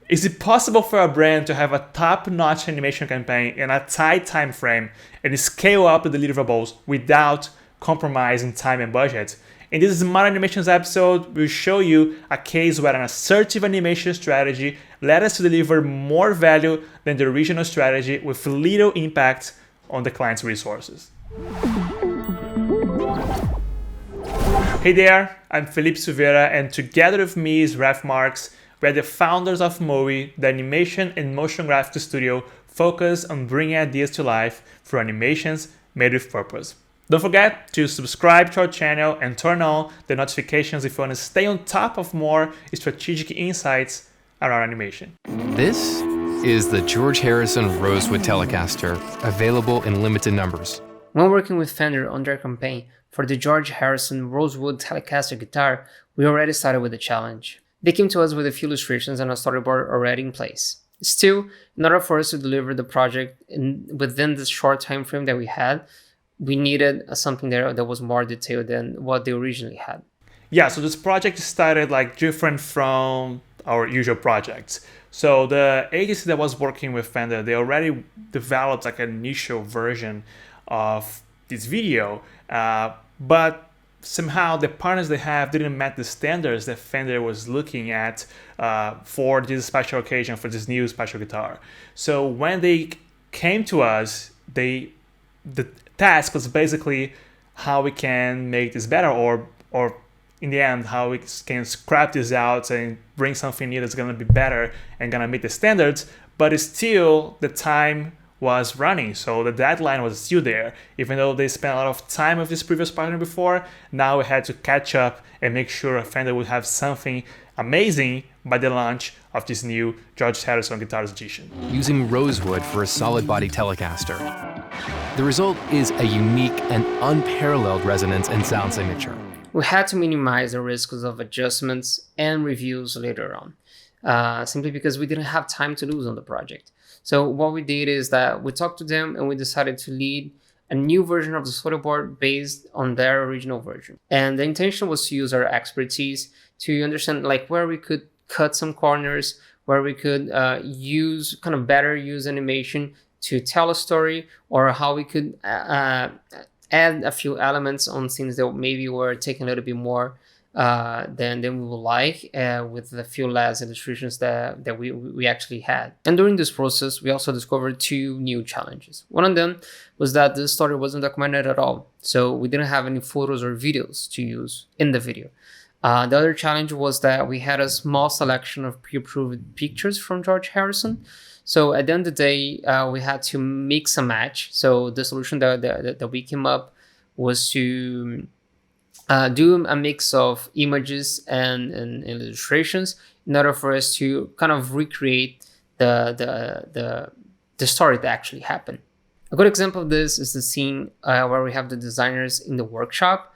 Is it possible for a brand to have a top-notch animation campaign in a tight time frame and scale up the deliverables without compromising time and budget? In this Smart Animations episode, we'll show you a case where an assertive animation strategy led us to deliver more value than the original strategy with little impact on the client's resources. Hey there, I'm Felippe Silveira, and together with me is Raff Marks. We're the founders of Moe, the animation and motion graphics studio focused on bringing ideas to life through animations made with purpose. Don't forget to subscribe to our channel and turn on the notifications if you want to stay on top of more strategic insights around animation. This is the George Harrison Rosewood Telecaster, available in limited numbers. When working with Fender on their campaign for the George Harrison Rosewood Telecaster guitar, we already started with a challenge. They came to us with a few illustrations and a storyboard already in place. Still, in order for us to deliver the project within this short time frame that we had, we needed something there that was more detailed than what they originally had. Yeah, so this project started different from our usual projects. So the agency that was working with Fender, they already developed an initial version of this video, but somehow the partners they have didn't meet the standards that Fender was looking at for this special occasion, for this new special guitar. So when they came to us, the task was basically how we can make this better, or in the end, how we can scrap this out and bring something new that's going to be better and going to meet the standards, but still the time was running, so the deadline was still there. Even though they spent a lot of time with this previous partner before, now we had to catch up and make sure Fender would have something amazing by the launch of this new George Harrison Guitars Edition. Using rosewood for a solid body Telecaster, the result is a unique and unparalleled resonance and sound signature. We had to minimize the risks of adjustments and reviews later on, simply because we didn't have time to lose on the project. So what we did is that we talked to them and we decided to lead a new version of the storyboard based on their original version. And the intention was to use our expertise to understand where we could cut some corners, where we could better use animation to tell a story, or how we could add a few elements on scenes that maybe were taking a little bit more than we would like, with a few less illustrations that we actually had. And during this process, we also discovered two new challenges. One of them was that the story wasn't documented at all, so we didn't have any photos or videos to use in the video. The other challenge was that we had a small selection of pre-approved pictures from George Harrison. So at the end of the day, we had to mix and match. So the solution that we came up was to do a mix of images and illustrations in order for us to kind of recreate the story that actually happened. A good example of this is the scene where we have the designers in the workshop.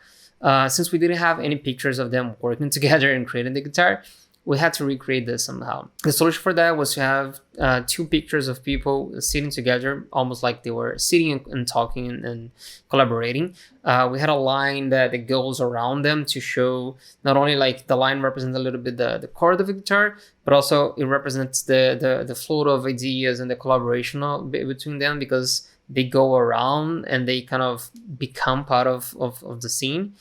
Since we didn't have any pictures of them working together and creating the guitar, we had to recreate this somehow. The solution for that was to have two pictures of people sitting together, almost like they were sitting and talking and collaborating. We had a line that goes around them to show not only the line represents a little bit the chord of the guitar, but also it represents the flow of ideas and the collaboration between them, because they go around and they kind of become part of the scene.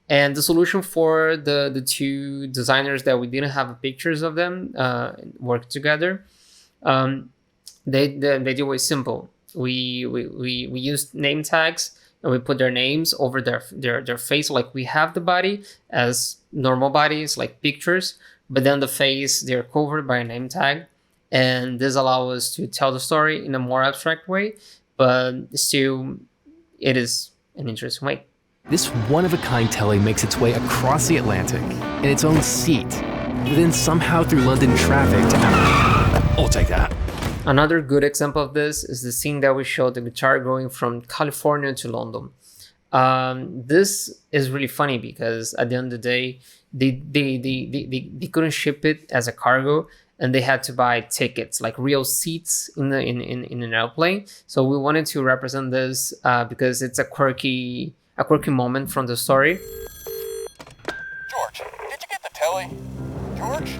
And the solution for the two designers that we didn't have pictures of them work together, the idea was simple. We used name tags and we put their names over their face. We have the body as normal bodies, like pictures, but then the face, they're covered by a name tag. And this allows us to tell the story in a more abstract way, but still it is an interesting way. This one-of-a-kind telly makes its way across the Atlantic in its own seat, then somehow through London traffic to I'll take that. Another good example of this is the scene that we showed the guitar going from California to London. This is really funny because at the end of the day, they couldn't ship it as a cargo, and they had to buy tickets, like real seats in an airplane. So we wanted to represent this because it's a quirky moment from the story. George, did you get the telly? George?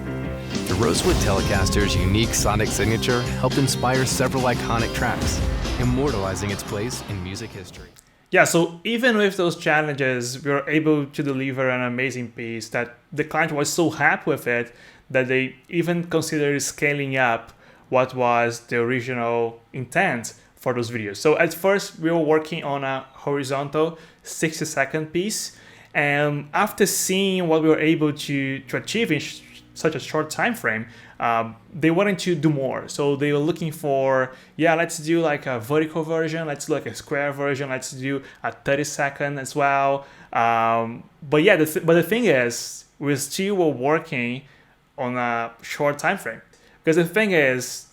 The Rosewood Telecaster's unique sonic signature helped inspire several iconic tracks, immortalizing its place in music history. Yeah, so even with those challenges, we were able to deliver an amazing piece that the client was so happy with it that they even considered scaling up what was the original intent for those videos. So at first, we were working on a horizontal 60-second piece. And after seeing what we were able to achieve in such a short time frame, they wanted to do more. So they were looking for, yeah, let's do like a vertical version, let's do like a square version, let's do a 30-second as well. But yeah, but the thing is, we still were working on a short time frame. Because the thing is,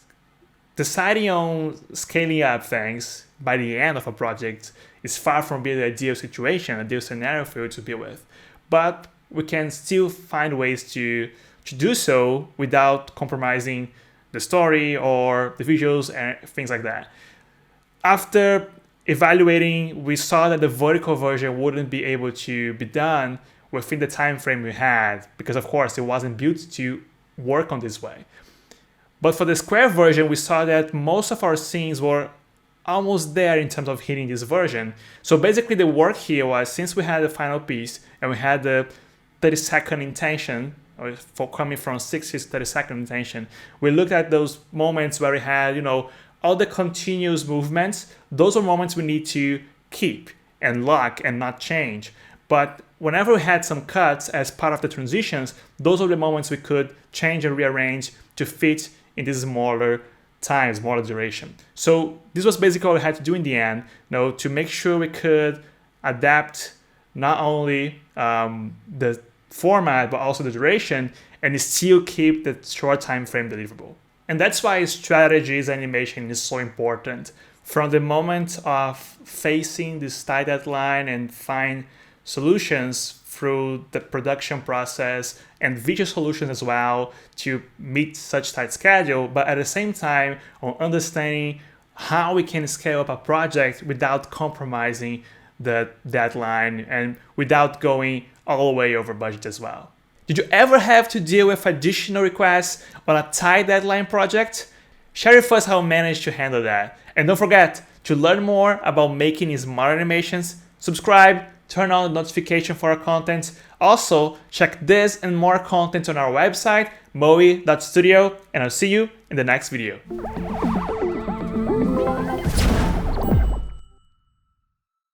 deciding on scaling up things by the end of a project is far from being the ideal situation, ideal scenario for you to be with. But we can still find ways to do so without compromising the story or the visuals and things like that. After evaluating, we saw that the vertical version wouldn't be able to be done within the time frame we had, because of course it wasn't built to work on this way. But for the square version, we saw that most of our scenes were almost there in terms of hitting this version. So basically the work here was, since we had the final piece and we had the 30-second intention, or for coming from 60 to 30-second intention, we looked at those moments where we had, all the continuous movements. Those are moments we need to keep and lock and not change. But whenever we had some cuts as part of the transitions, those are the moments we could change and rearrange to fit in this smaller time, smaller duration. So this was basically what we had to do in the end, to make sure we could adapt not only the format, but also the duration, and still keep the short time frame deliverable. And that's why strategies animation is so important. From the moment of facing this tight deadline and find solutions through the production process and visual solutions as well to meet such tight schedule, but at the same time on understanding how we can scale up a project without compromising the deadline and without going all the way over budget as well. Did you ever have to deal with additional requests on a tight deadline project? Share with us how you managed to handle that. And don't forget to learn more about making smart animations. Subscribe, turn on the notification for our content. Also, check this and more content on our website, moe.studio, and I'll see you in the next video.